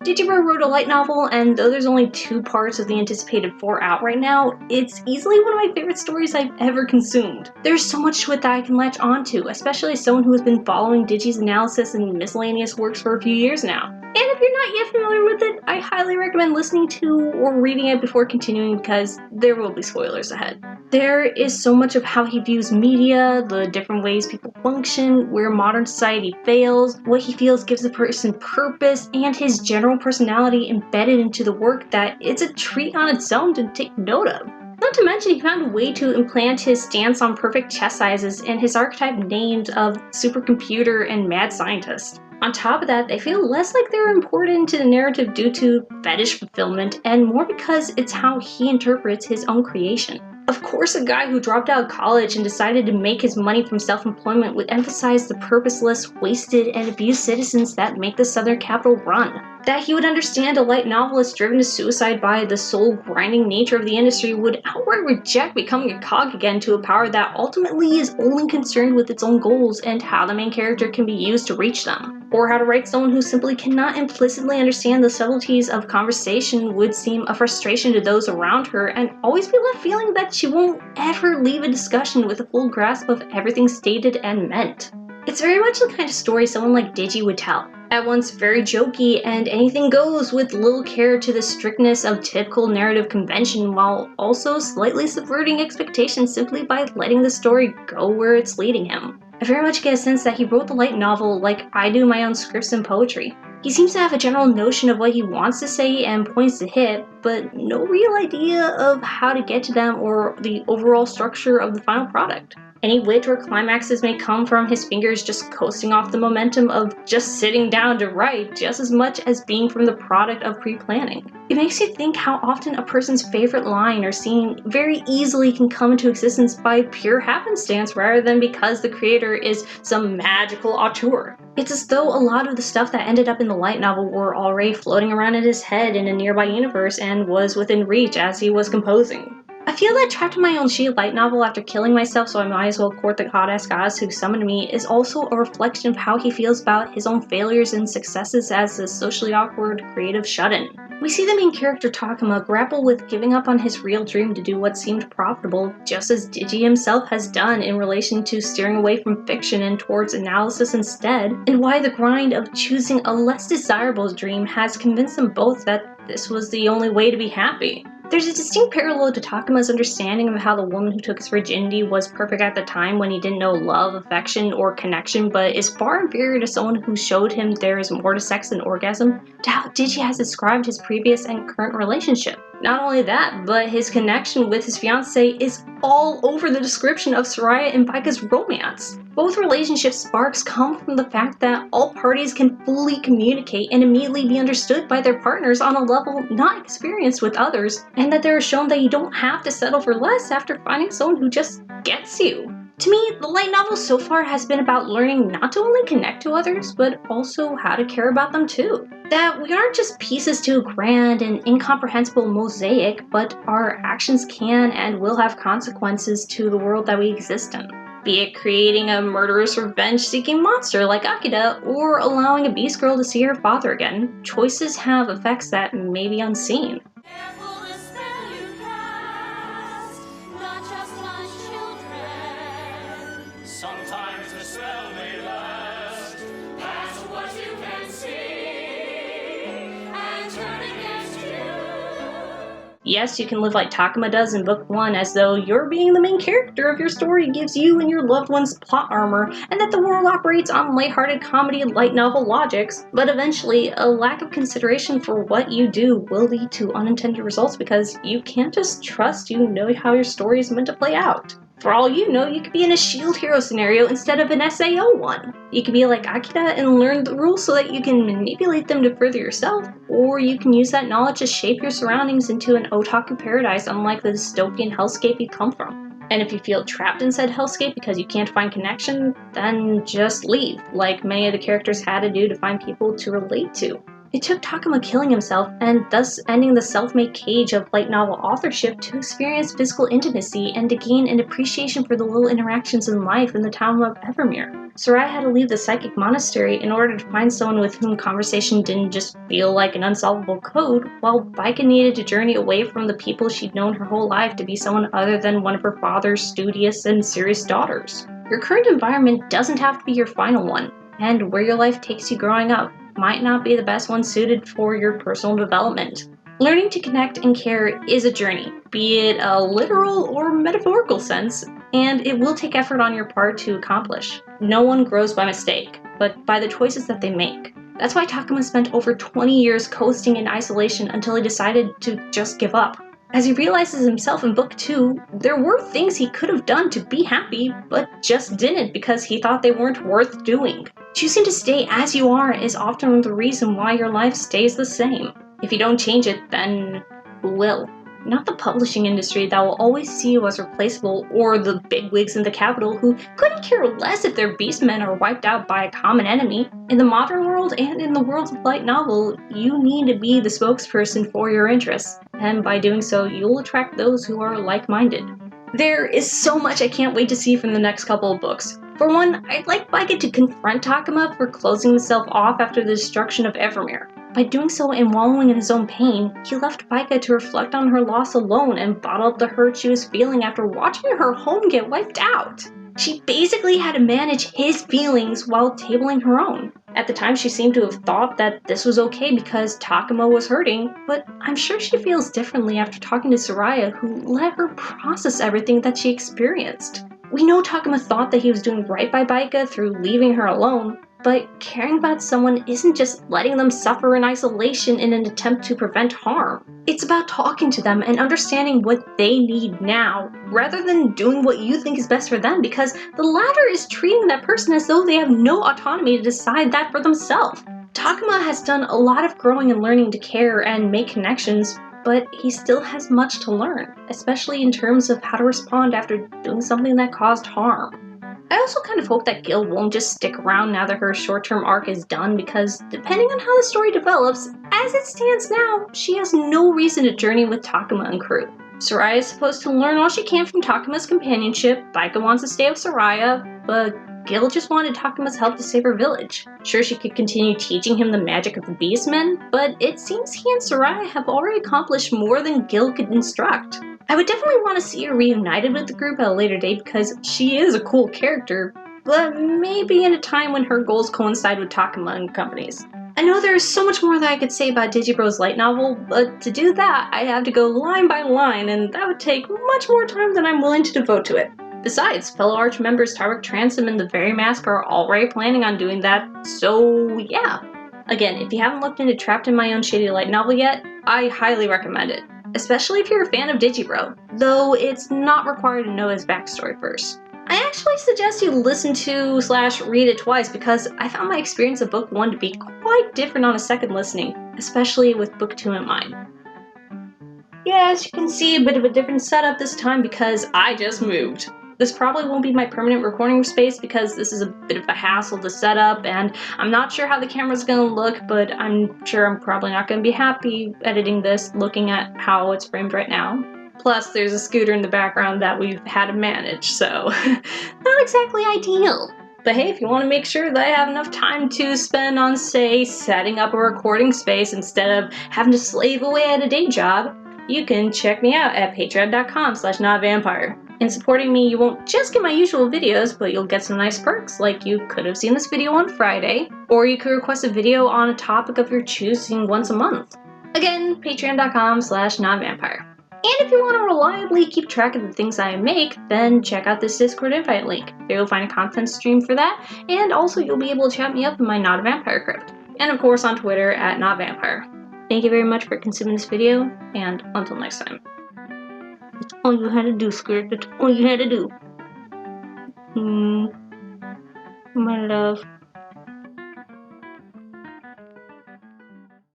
Digibro wrote a light novel, and though there's only 2 parts of the anticipated 4 out right now, it's easily one of my favorite stories I've ever consumed. There's so much to it that I can latch onto, especially as someone who has been following Digi's analysis and miscellaneous works for a few years now. And if you're not yet familiar with it, I highly recommend listening to or reading it before continuing because there will be spoilers ahead. There is so much of how he views media, the different ways people function, where modern society fails, what he feels gives a person purpose, and his general personality embedded into the work that it's a treat on its own to take note of. Not to mention, he found a way to implant his stance on perfect chess sizes and his archetype names of supercomputer and mad scientist. On top of that, they feel less like they're imported into the narrative due to fetish fulfillment, and more because it's how he interprets his own creation. Of course, a guy who dropped out of college and decided to make his money from self-employment would emphasize the purposeless, wasted, and abused citizens that make the Southern capital run. That he would understand a light novelist driven to suicide by the soul-grinding nature of the industry would outright reject becoming a cog again to a power that ultimately is only concerned with its own goals and how the main character can be used to reach them. Or how to write someone who simply cannot implicitly understand the subtleties of conversation would seem a frustration to those around her and always be left feeling that she won't ever leave a discussion with a full grasp of everything stated and meant. It's very much the kind of story someone like Digi would tell. At once very jokey and anything goes with little care to the strictness of typical narrative convention while also slightly subverting expectations simply by letting the story go where it's leading him. I very much get a sense that he wrote the light novel like I do my own scripts and poetry. He seems to have a general notion of what he wants to say and points to hit, but no real idea of how to get to them or the overall structure of the final product. Any wit or climaxes may come from his fingers just coasting off the momentum of just sitting down to write just as much as being from the product of pre-planning. It makes you think how often a person's favorite line or scene very easily can come into existence by pure happenstance rather than because the creator is some magical auteur. It's as though a lot of the stuff that ended up in the light novel were already floating around in his head in a nearby universe and was within reach as he was composing. I feel that Trapped in My Own She light novel after killing myself so I might as well court the hot-ass goddess who summoned me is also a reflection of how he feels about his own failures and successes as a socially awkward creative shut-in. We see the main character Takuma grapple with giving up on his real dream to do what seemed profitable, just as Digi himself has done in relation to steering away from fiction and towards analysis instead, and why the grind of choosing a less desirable dream has convinced them both that this was the only way to be happy. There's a distinct parallel to Takuma's understanding of how the woman who took his virginity was perfect at the time when he didn't know love, affection, or connection, but is far inferior to someone who showed him there is more to sex than orgasm, to how Digi has described his previous and current relationship. Not only that, but his connection with his fiancée is all over the description of Soraya and Baika's romance. Both relationship sparks come from the fact that all parties can fully communicate and immediately be understood by their partners on a level not experienced with others, and that they are shown that you don't have to settle for less after finding someone who just gets you. To me, the light novel so far has been about learning not to only connect to others, but also how to care about them too. That we aren't just pieces to a grand and incomprehensible mosaic, but our actions can and will have consequences to the world that we exist in. Be it creating a murderous revenge-seeking monster like Akira, or allowing a beast girl to see her father again, choices have effects that may be unseen. Sometimes the spell may last past what you can see and turn against you. Yes, you can live like Takuma does in book 1 as though you're being the main character of your story gives you and your loved ones plot armor, and that the world operates on lighthearted comedy and light novel logics, but eventually a lack of consideration for what you do will lead to unintended results because you can't just trust you know how your story is meant to play out. For all you know, you could be in a shield hero scenario instead of an SAO one. You could be like Akira and learn the rules so that you can manipulate them to further yourself, or you can use that knowledge to shape your surroundings into an otaku paradise unlike the dystopian hellscape you come from. And if you feel trapped inside hellscape because you can't find connection, then just leave, like many of the characters had to do to find people to relate to. It took Takuma killing himself and thus ending the self-made cage of light novel authorship to experience physical intimacy and to gain an appreciation for the little interactions in life in the town of Evermere. Soraya had to leave the psychic monastery in order to find someone with whom conversation didn't just feel like an unsolvable code, while Baika needed to journey away from the people she'd known her whole life to be someone other than one of her father's studious and serious daughters. Your current environment doesn't have to be your final one, and where your life takes you growing up might not be the best one suited for your personal development. Learning to connect and care is a journey, be it a literal or metaphorical sense, and it will take effort on your part to accomplish. No one grows by mistake, but by the choices that they make. That's why Takuma spent over 20 years coasting in isolation until he decided to just give up. As he realizes himself in book 2, there were things he could have done to be happy, but just didn't because he thought they weren't worth doing. Choosing to stay as you are is often the reason why your life stays the same. If you don't change it, then who will? Not the publishing industry that will always see you as replaceable, or the bigwigs in the capital who couldn't care less if their beastmen are wiped out by a common enemy. In the modern world and in the world of light novel, you need to be the spokesperson for your interests, and by doing so, you'll attract those who are like-minded. There is so much I can't wait to see from the next couple of books. For one, I'd like Baika to confront Takuma for closing himself off after the destruction of Evermere. By doing so and wallowing in his own pain, he left Baika to reflect on her loss alone and bottle up the hurt she was feeling after watching her home get wiped out. She basically had to manage his feelings while tabling her own. At the time, she seemed to have thought that this was okay because Takuma was hurting, but I'm sure she feels differently after talking to Soraya, who let her process everything that she experienced. We know Takuma thought that he was doing right by Baika through leaving her alone, but caring about someone isn't just letting them suffer in isolation in an attempt to prevent harm. It's about talking to them and understanding what they need now, rather than doing what you think is best for them, because the latter is treating that person as though they have no autonomy to decide that for themselves. Takuma has done a lot of growing and learning to care and make connections, but he still has much to learn, especially in terms of how to respond after doing something that caused harm. I also kind of hope that Gil won't just stick around now that her short-term arc is done, because depending on how the story develops, as it stands now, she has no reason to journey with Takuma and crew. Soraya is supposed to learn all she can from Takuma's companionship, Baika wants to stay with Soraya, but Gil just wanted Takuma's help to save her village. Sure, she could continue teaching him the magic of the Beastmen, but it seems he and Soraya have already accomplished more than Gil could instruct. I would definitely want to see her reunited with the group at a later date because she is a cool character, but maybe in a time when her goals coincide with Takuma and company's. I know there is so much more that I could say about Digibro's light novel, but to do that, I have to go line by line, and that would take much more time than I'm willing to devote to it. Besides, fellow Arch members Tarek Transom and the Very Mask are already planning on doing that, so yeah. Again, if you haven't looked into Trapped in My Own Shady Light novel yet, I highly recommend it. Especially if you're a fan of Digibro, though it's not required to know his backstory first. I actually suggest you listen to / read it twice because I found my experience of book 1 to be quite different on a second listening, especially with book 2 in mind. Yeah, as you can see, a bit of a different setup this time because I just moved. This probably won't be my permanent recording space because this is a bit of a hassle to set up, and I'm not sure how the camera's gonna look, but I'm sure I'm probably not gonna be happy editing this looking at how it's framed right now. Plus, there's a scooter in the background that we've had to manage, so not exactly ideal. But hey, if you want to make sure that I have enough time to spend on, say, setting up a recording space instead of having to slave away at a day job, you can check me out at patreon.com/NotAVampyre. In supporting me, you won't just get my usual videos, but you'll get some nice perks, like you could have seen this video on Friday, or you could request a video on a topic of your choosing once a month. Again, patreon.com/NotAVampyre. And if you want to reliably keep track of the things I make, then check out this Discord invite link. There you'll find a content stream for that, and also you'll be able to chat me up in my NotAVampyre crypt. And of course on Twitter at NotAVampyre. Thank you very much for consuming this video, and until next time. That's all you had to do, Skirt. That's all you had to do. My love.